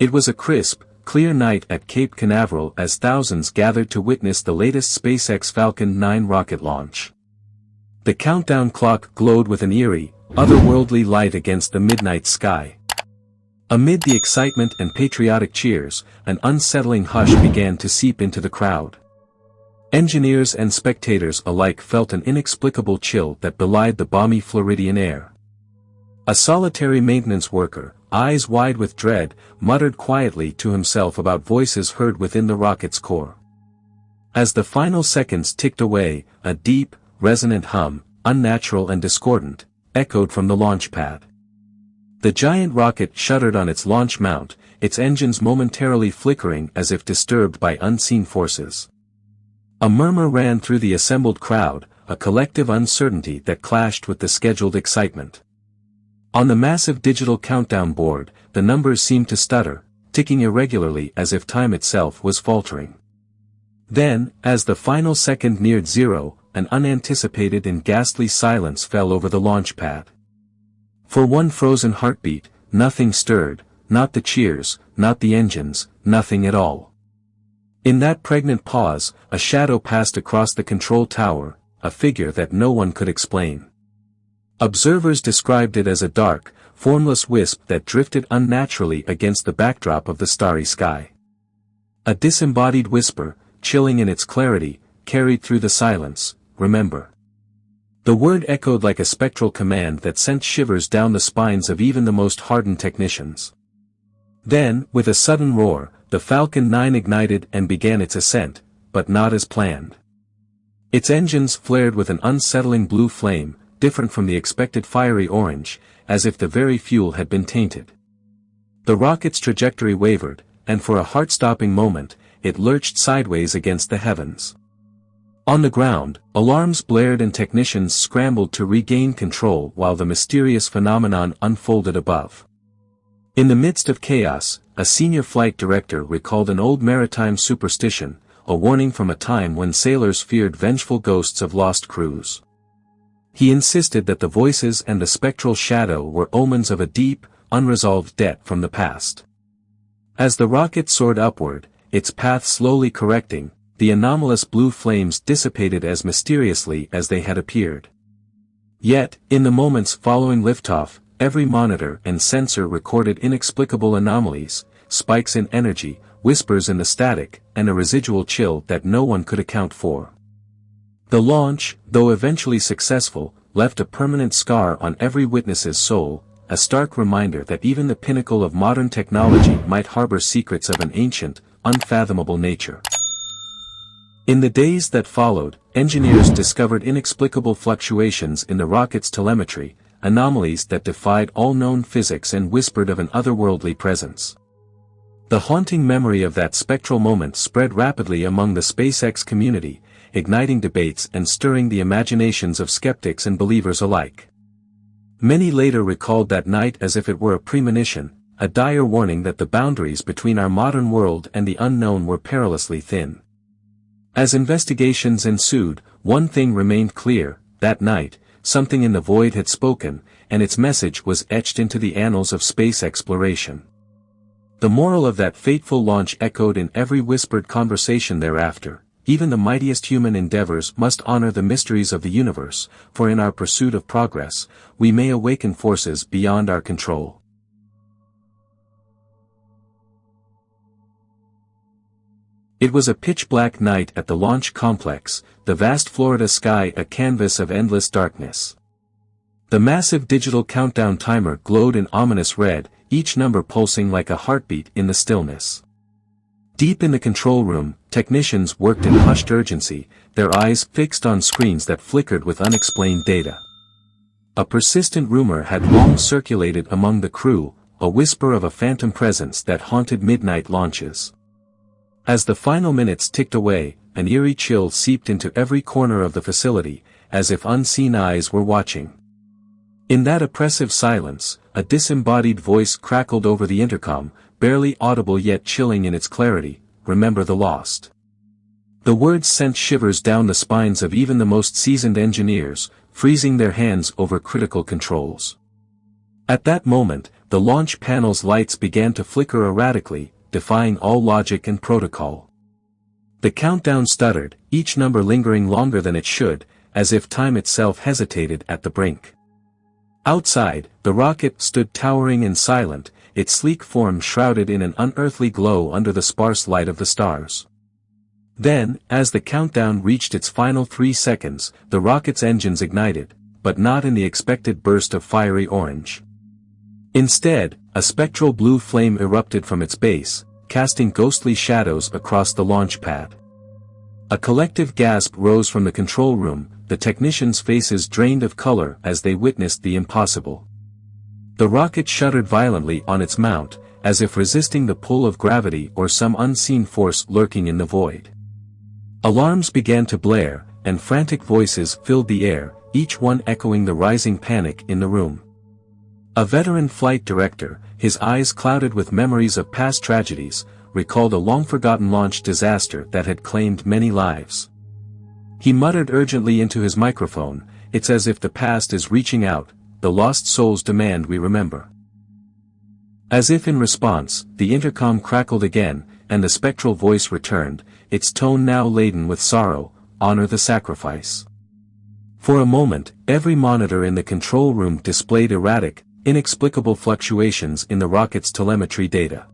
It was a crisp, clear night at Cape Canaveral as thousands gathered to witness the latest SpaceX Falcon 9 rocket launch. The countdown clock glowed with an eerie, otherworldly light against the midnight sky. Amid the excitement and patriotic cheers, an unsettling hush began to seep into the crowd. Engineers and spectators alike felt an inexplicable chill that belied the balmy Floridian air. A solitary maintenance worker, eyes wide with dread, muttered quietly to himself about voices heard within the rocket's core. As the final seconds ticked away, a deep, resonant hum, unnatural and discordant, echoed from the launch pad. The giant rocket shuddered on its launch mount, its engines momentarily flickering as if disturbed by unseen forces. A murmur ran through the assembled crowd, a collective uncertainty that clashed with the scheduled excitement. On the massive digital countdown board, the numbers seemed to stutter, ticking irregularly as if time itself was faltering. Then, as the final second neared zero, an unanticipated and ghastly silence fell over the launch pad. For one frozen heartbeat, nothing stirred, not the cheers, not the engines, nothing at all. In that pregnant pause, a shadow passed across the control tower, a figure that no one could explain. Observers described it as a dark, formless wisp that drifted unnaturally against the backdrop of the starry sky. A disembodied whisper, chilling in its clarity, carried through the silence, "Remember." The word echoed like a spectral command that sent shivers down the spines of even the most hardened technicians. Then, with a sudden roar, the Falcon 9 ignited and began its ascent, but not as planned. Its engines flared with an unsettling blue flame, different from the expected fiery orange, as if the very fuel had been tainted. The rocket's trajectory wavered, and for a heart-stopping moment, it lurched sideways against the heavens. On the ground, alarms blared and technicians scrambled to regain control while the mysterious phenomenon unfolded above. In the midst of chaos, a senior flight director recalled an old maritime superstition, a warning from a time when sailors feared vengeful ghosts of lost crews. He insisted that the voices and the spectral shadow were omens of a deep, unresolved debt from the past. As the rocket soared upward, its path slowly correcting, the anomalous blue flames dissipated as mysteriously as they had appeared. Yet, in the moments following liftoff, every monitor and sensor recorded inexplicable anomalies, spikes in energy, whispers in the static, and a residual chill that no one could account for. The launch, though eventually successful, left a permanent scar on every witness's soul, a stark reminder that even the pinnacle of modern technology might harbor secrets of an ancient, unfathomable nature. In the days that followed, engineers discovered inexplicable fluctuations in the rocket's telemetry, anomalies that defied all known physics and whispered of an otherworldly presence. The haunting memory of that spectral moment spread rapidly among the SpaceX community, igniting debates and stirring the imaginations of skeptics and believers alike. Many later recalled that night as if it were a premonition, a dire warning that the boundaries between our modern world and the unknown were perilously thin. As investigations ensued, one thing remained clear: that night, something in the void had spoken, and its message was etched into the annals of space exploration. The moral of that fateful launch echoed in every whispered conversation thereafter: even the mightiest human endeavors must honor the mysteries of the universe, for in our pursuit of progress, we may awaken forces beyond our control. It was a pitch-black night at the launch complex, the vast Florida sky a canvas of endless darkness. The massive digital countdown timer glowed in ominous red, each number pulsing like a heartbeat in the stillness. Deep in the control room, technicians worked in hushed urgency, their eyes fixed on screens that flickered with unexplained data. A persistent rumor had long circulated among the crew, a whisper of a phantom presence that haunted midnight launches. As the final minutes ticked away, an eerie chill seeped into every corner of the facility, as if unseen eyes were watching. In that oppressive silence, a disembodied voice crackled over the intercom, barely audible yet chilling in its clarity: "Remember the lost." The words sent shivers down the spines of even the most seasoned engineers, freezing their hands over critical controls. At that moment, the launch panel's lights began to flicker erratically, defying all logic and protocol. The countdown stuttered, each number lingering longer than it should, as if time itself hesitated at the brink. Outside, the rocket stood towering and silent, its sleek form shrouded in an unearthly glow under the sparse light of the stars. Then, as the countdown reached its final 3 seconds, the rocket's engines ignited, but not in the expected burst of fiery orange. Instead, a spectral blue flame erupted from its base, casting ghostly shadows across the launch pad. A collective gasp rose from the control room, the technicians' faces drained of color as they witnessed the impossible. The rocket shuddered violently on its mount, as if resisting the pull of gravity or some unseen force lurking in the void. Alarms began to blare, and frantic voices filled the air, each one echoing the rising panic in the room. A veteran flight director, his eyes clouded with memories of past tragedies, recalled a long-forgotten launch disaster that had claimed many lives. He muttered urgently into his microphone, "It's as if the past is reaching out, the lost souls demand we remember." As if in response, the intercom crackled again, and the spectral voice returned, its tone now laden with sorrow, "Honor the sacrifice." For a moment, every monitor in the control room displayed erratic, inexplicable fluctuations in the rocket's telemetry data.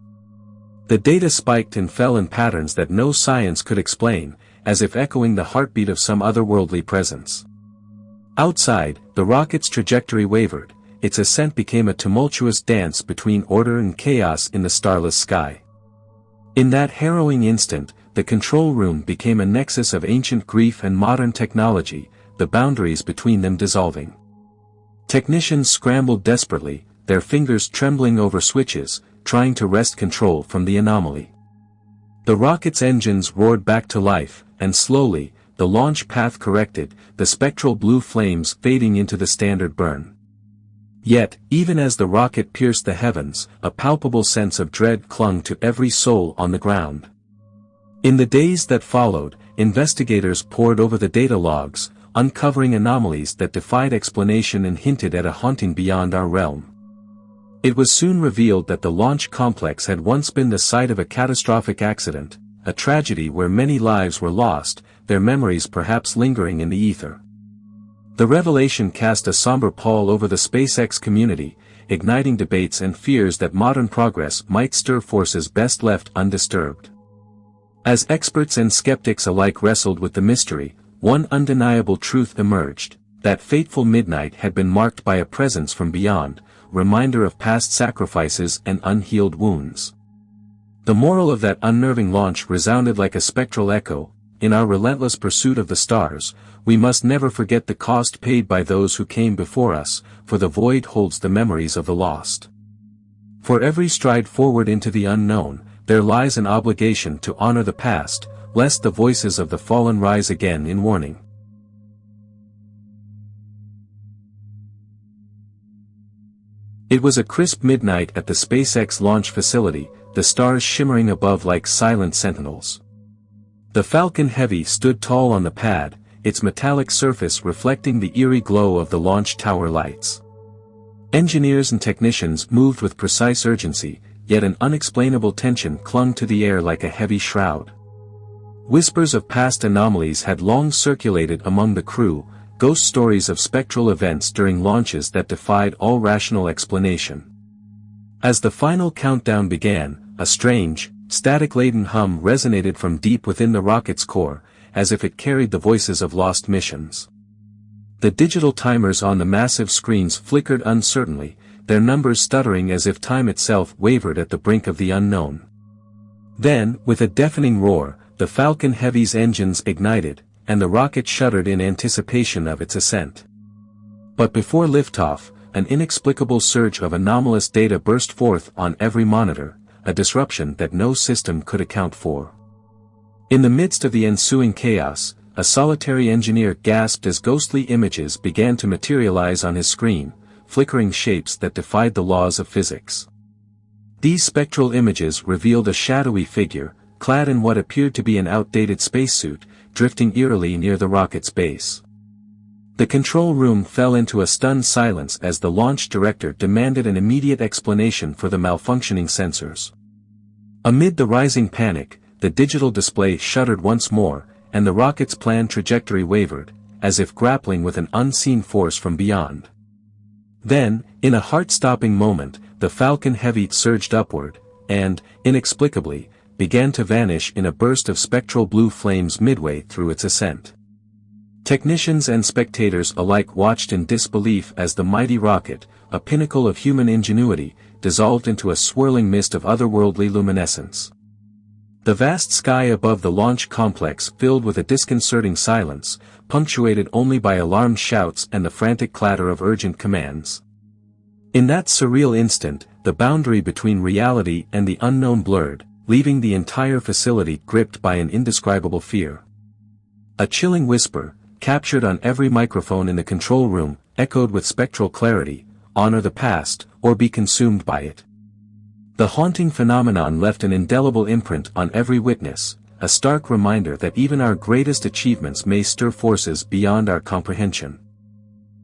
The data spiked and fell in patterns that no science could explain, as if echoing the heartbeat of some otherworldly presence. Outside, the rocket's trajectory wavered, its ascent became a tumultuous dance between order and chaos in the starless sky. In that harrowing instant, the control room became a nexus of ancient grief and modern technology, the boundaries between them dissolving. Technicians scrambled desperately, their fingers trembling over switches, trying to wrest control from the anomaly. The rocket's engines roared back to life, and slowly, the launch path corrected, the spectral blue flames fading into the standard burn. Yet, even as the rocket pierced the heavens, a palpable sense of dread clung to every soul on the ground. In the days that followed, investigators pored over the data logs, uncovering anomalies that defied explanation and hinted at a haunting beyond our realm. It was soon revealed that the launch complex had once been the site of a catastrophic accident, a tragedy where many lives were lost, their memories perhaps lingering in the ether. The revelation cast a somber pall over the Spacex community, igniting debates and fears that modern progress might stir forces best left undisturbed. As experts and skeptics alike wrestled with the mystery, one undeniable truth emerged, that fateful midnight had been marked by a presence from beyond, reminder of past sacrifices and unhealed wounds. The moral of that unnerving launch resounded like a spectral echo, in our relentless pursuit of the stars, we must never forget the cost paid by those who came before us, for the void holds the memories of the lost. For every stride forward into the unknown, there lies an obligation to honor the past, lest the voices of the fallen rise again in warning. It was a crisp midnight at the SpaceX launch facility, the stars shimmering above like silent sentinels. The Falcon Heavy stood tall on the pad, its metallic surface reflecting the eerie glow of the launch tower lights. Engineers and technicians moved with precise urgency, yet an unexplainable tension clung to the air like a heavy shroud. Whispers of past anomalies had long circulated among the crew, ghost stories of spectral events during launches that defied all rational explanation. As the final countdown began, a strange, static-laden hum resonated from deep within the rocket's core, as if it carried the voices of lost missions. The digital timers on the massive screens flickered uncertainly, their numbers stuttering as if time itself wavered at the brink of the unknown. Then, with a deafening roar, the Falcon Heavy's engines ignited, and the rocket shuddered in anticipation of its ascent. But before liftoff, an inexplicable surge of anomalous data burst forth on every monitor, a disruption that no system could account for. In the midst of the ensuing chaos, a solitary engineer gasped as ghostly images began to materialize on his screen, flickering shapes that defied the laws of physics. These spectral images revealed a shadowy figure, clad in what appeared to be an outdated spacesuit, drifting eerily near the rocket's base. The control room fell into a stunned silence as the launch director demanded an immediate explanation for the malfunctioning sensors. Amid the rising panic, the digital display shuddered once more, and the rocket's planned trajectory wavered, as if grappling with an unseen force from beyond. Then, in a heart-stopping moment, the Falcon Heavy surged upward, and, inexplicably, began to vanish in a burst of spectral blue flames midway through its ascent. Technicians and spectators alike watched in disbelief as the mighty rocket, a pinnacle of human ingenuity, dissolved into a swirling mist of otherworldly luminescence. The vast sky above the launch complex filled with a disconcerting silence, punctuated only by alarmed shouts and the frantic clatter of urgent commands. In that surreal instant, the boundary between reality and the unknown blurred, leaving the entire facility gripped by an indescribable fear. A chilling whisper, captured on every microphone in the control room, echoed with spectral clarity, "Honor the past, or be consumed by it." The haunting phenomenon left an indelible imprint on every witness, a stark reminder that even our greatest achievements may stir forces beyond our comprehension.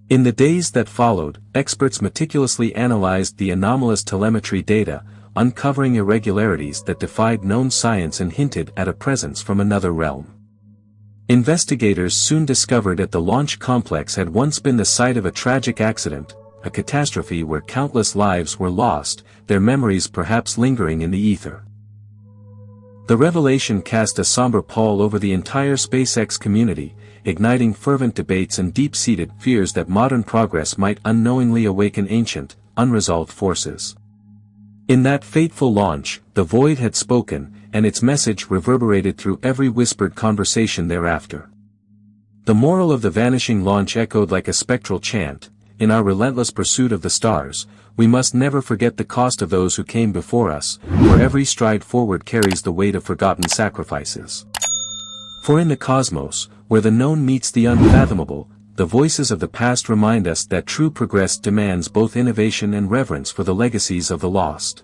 In the days that followed, experts meticulously analyzed the anomalous telemetry data, uncovering irregularities that defied known science and hinted at a presence from another realm. Investigators soon discovered that the launch complex had once been the site of a tragic accident, a catastrophe where countless lives were lost, their memories perhaps lingering in the ether. The revelation cast a somber pall over the entire SpaceX community, igniting fervent debates and deep-seated fears that modern progress might unknowingly awaken ancient, unresolved forces. In that fateful launch, the void had spoken, and its message reverberated through every whispered conversation thereafter. The moral of the vanishing launch echoed like a spectral chant: in our relentless pursuit of the stars, we must never forget the cost of those who came before us, for every stride forward carries the weight of forgotten sacrifices. For in the cosmos, where the known meets the unfathomable, the voices of the past remind us that true progress demands both innovation and reverence for the legacies of the lost.